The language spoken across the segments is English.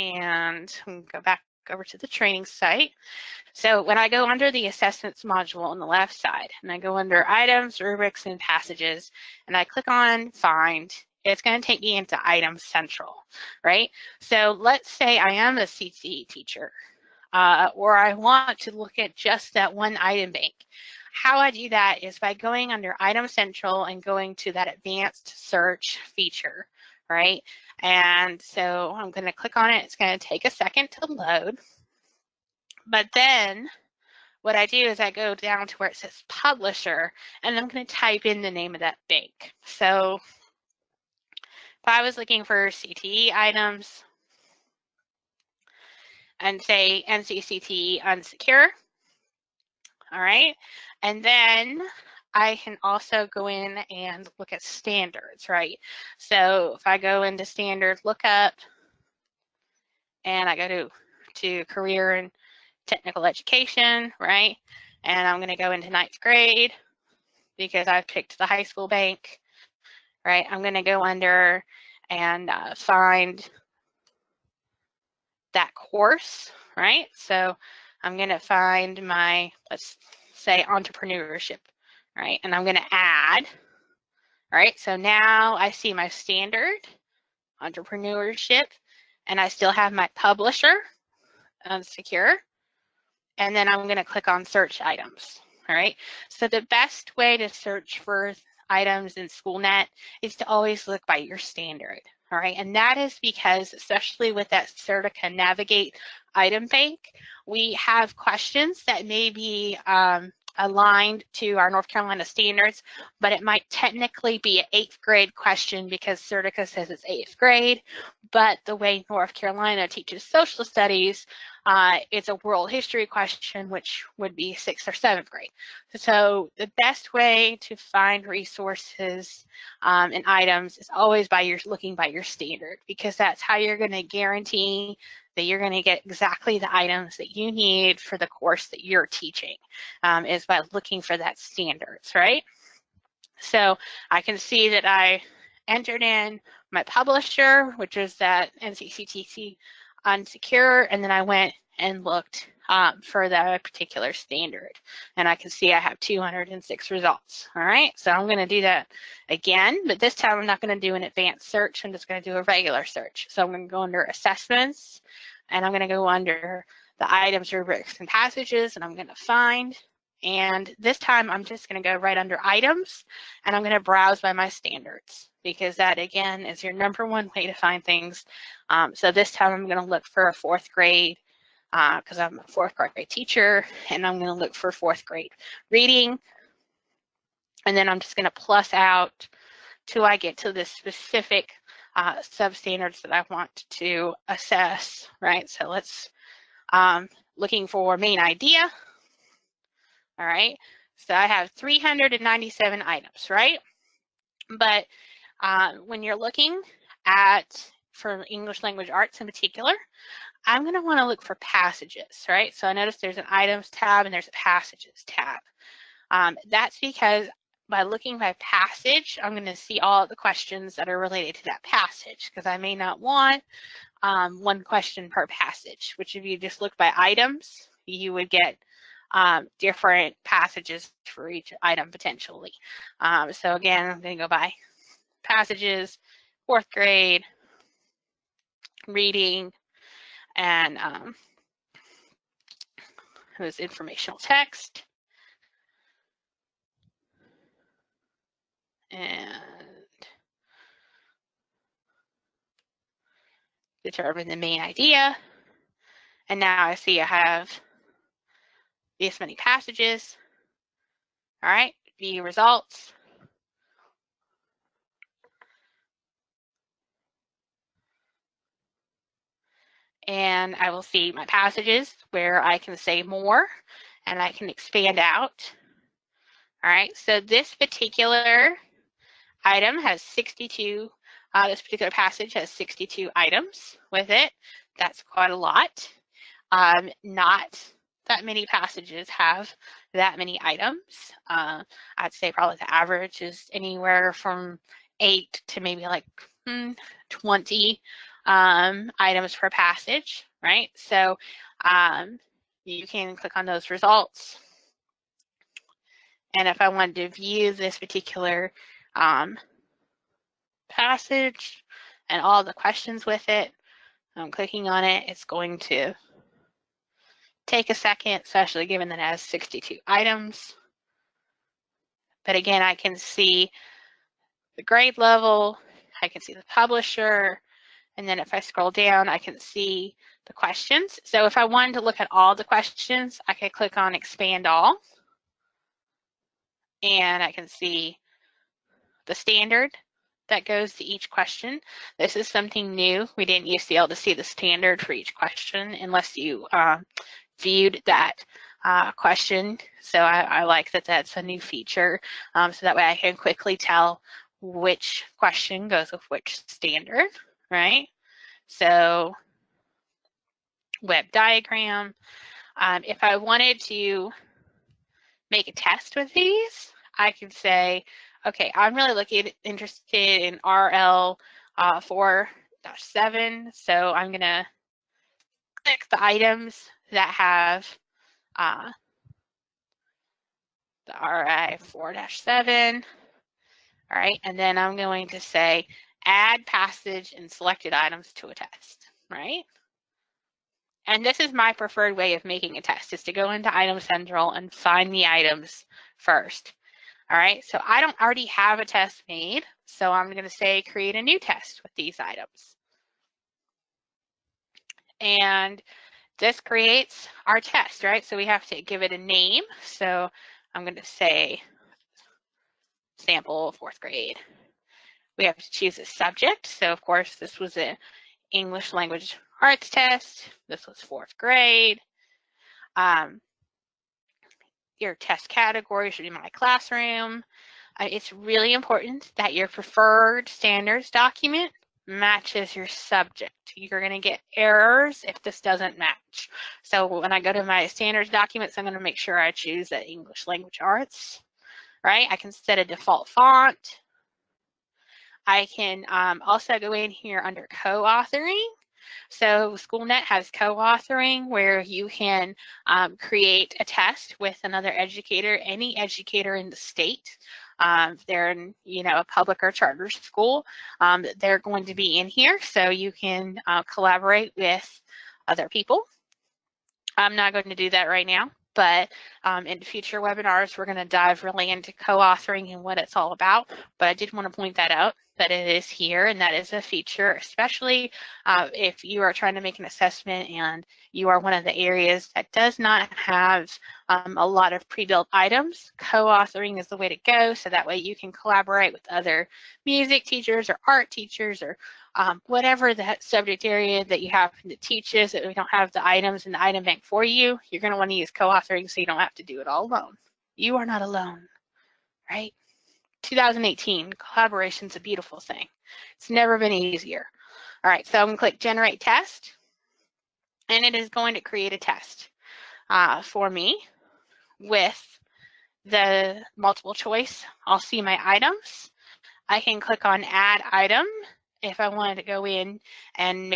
and go back over to the training site. So when I go under the assessments module on the left side, and I go under items, rubrics, and passages, and I click on find, it's going to take me into Items Central, right? So let's say I am a CTE teacher, or I want to look at just that one item bank. How I do that is by going under Item Central and going to that advanced search feature, right? And so I'm going to click on it. It's going to take a second to load. But then what I do is I go down to where it says publisher, and I'm going to type in the name of that bank. So if I was looking for CTE items and say NCCT unsecure, all right, and then I can also go in and look at standards, right? So if I go into standard lookup and I go to career and technical education, right? And I'm going to go into 9th grade because I've picked the high school bank, right? I'm going to go under and find that course, right? So I'm going to find my, let's say, entrepreneurship, right? And I'm going to add, right? So now I see my standard, entrepreneurship, and I still have my publisher, secure. And then I'm going to click on search items, all right? So the best way to search for items in Schoolnet is to always look by your standard, all right? And that is because, especially with that Certica Navigate item bank, we have questions that may be aligned to our North Carolina standards, but it might technically be an 8th grade question because Certica says it's 8th grade, but the way North Carolina teaches social studies, it's a world history question, which would be 6th or 7th grade. So the best way to find resources and items is always by looking by your standard, because that's how you're going to guarantee that you're going to get exactly the items that you need for the course that you're teaching, is by looking for that standards, right? So I can see that I entered in my publisher, which is that NCCTC unsecure, and then I went and looked for that particular standard, and I can see I have 206 results. All right, so I'm going to do that again, but this time I'm not going to do an advanced search. I'm just going to do a regular search. So I'm going to go under assessments, and I'm going to go under the items, rubrics, and passages, and I'm going to find. And this time I'm just going to go right under items, and I'm going to browse by my standards, because that again is your #1 way to find things. So this time I'm going to look for a 4th grade, because I'm a 4th grade teacher, and I'm going to look for 4th grade reading. And then I'm just going to plus out till I get to the specific substandards that I want to assess, right? So let's, looking for main idea. All right, so I have 397 items, right? But when you're looking at, for English language arts in particular, I'm going to want to look for passages, right? So I notice there's an items tab and there's a passages tab. That's because by looking by passage, I'm going to see all the questions that are related to that passage, because I may not want one question per passage, which if you just look by items, you would get different passages for each item potentially. So again, I'm going to go by passages, 4th grade, reading, and it was informational text. And determine the main idea. And now I see I have this many passages. All right, view results. And I will see my passages where I can say more and I can expand out. All right, so this particular item has 62, this particular passage has 62 items with it. That's quite a lot. Not that many passages have that many items. I'd say probably the average is anywhere from 8 to maybe like 20 items per passage, right? So you can click on those results. And if I wanted to view this particular passage and all the questions with it, I'm clicking on it. It's going to take a second, especially given that it has 62 items. But again, I can see the grade level, I can see the publisher, and then if I scroll down, I can see the questions. So if I wanted to look at all the questions, I could click on Expand All, and I can see the standard that goes to each question. This is something new. We didn't used to be able to see the standard for each question unless you viewed that question. So I like that that's a new feature. So that way I can quickly tell which question goes with which standard, right? So web diagram. If I wanted to make a test with these, I could say, okay, I'm really interested in RL 4-7, so I'm gonna click the items that have the RI 4-7, all right, and then I'm going to say add passage and selected items to a test, right? And this is my preferred way of making a test, is to go into Item Central and find the items first. All right, so I don't already have a test made, so I'm going to say create a new test with these items. And this creates our test, right? So we have to give it a name. So I'm going to say sample 4th grade. We have to choose a subject. So of course, this was an English language arts test. This was 4th grade. Your test category should be my classroom. It's really important that your preferred standards document matches your subject. You're going to get errors if this doesn't match. So when I go to my standards documents, I'm going to make sure I choose the English language arts, right? I can set a default font. I can also go in here under co-authoring. So Schoolnet has co-authoring where you can create a test with another educator, any educator in the state. They're in, a public or charter school. They're going to be in here, so you can collaborate with other people. I'm not going to do that right now, but in future webinars, we're going to dive really into co-authoring and what it's all about. But I did want to point that out, that it is here, and that is a feature, especially if you are trying to make an assessment and you are one of the areas that does not have a lot of pre-built items. Co-authoring is the way to go, so that way you can collaborate with other music teachers or art teachers or whatever that subject area that you happen to teach is. If we don't have the items in the item bank for you, you're going to want to use co-authoring so you don't have to do it all alone. You are not alone, right? 2018, collaboration is a beautiful thing. It's never been easier. All right, so I'm going to click Generate Test, and it is going to create a test for me with the multiple choice. I'll see my items. I can click on Add Item if I wanted to go in and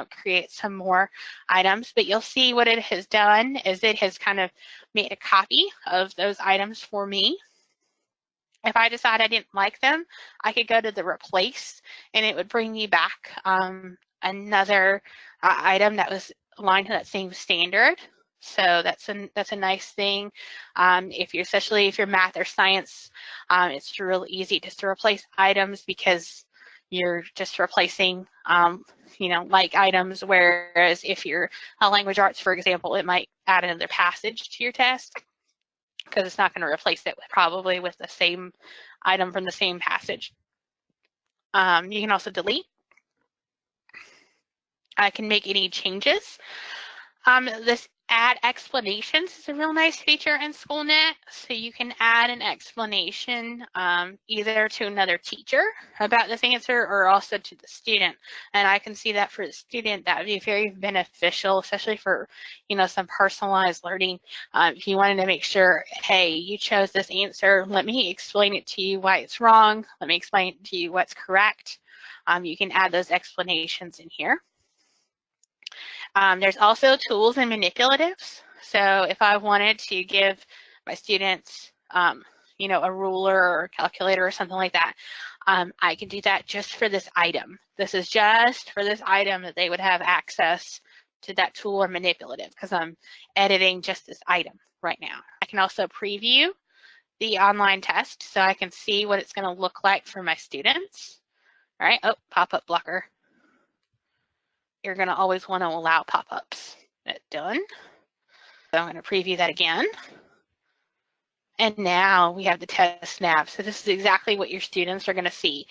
create some more items, but you'll see what it has done is it has kind of made a copy of those items for me. If I decide I didn't like them, I could go to the replace and it would bring me back another item that was aligned to that same standard. So that's a nice thing. Especially if you're math or science, it's real easy just to replace items because you're just replacing like items, whereas if you're a language arts, for example, it might add another passage to your test, because it's not going to replace it probably with the same item from the same passage. You can also delete. I can make any changes. This add explanations is a real nice feature in Schoolnet. So you can add an explanation either to another teacher about this answer or also to the student. And I can see that for the student, that would be very beneficial, especially for, some personalized learning. If you wanted to make sure, hey, you chose this answer, let me explain it to you why it's wrong. Let me explain it to you what's correct. you can add those explanations in here. There's also tools and manipulatives. So if I wanted to give my students, you know, a ruler or calculator or something like that, I can do that just for this item. This is just for this item that they would have access to that tool or manipulative, because I'm editing just this item right now. I can also preview the online test so I can see what it's going to look like for my students. All right, oh, pop-up blocker. You're going to always want to allow pop-ups. Done. So I'm going to preview that again. And now we have the test nav. So this is exactly what your students are going to see.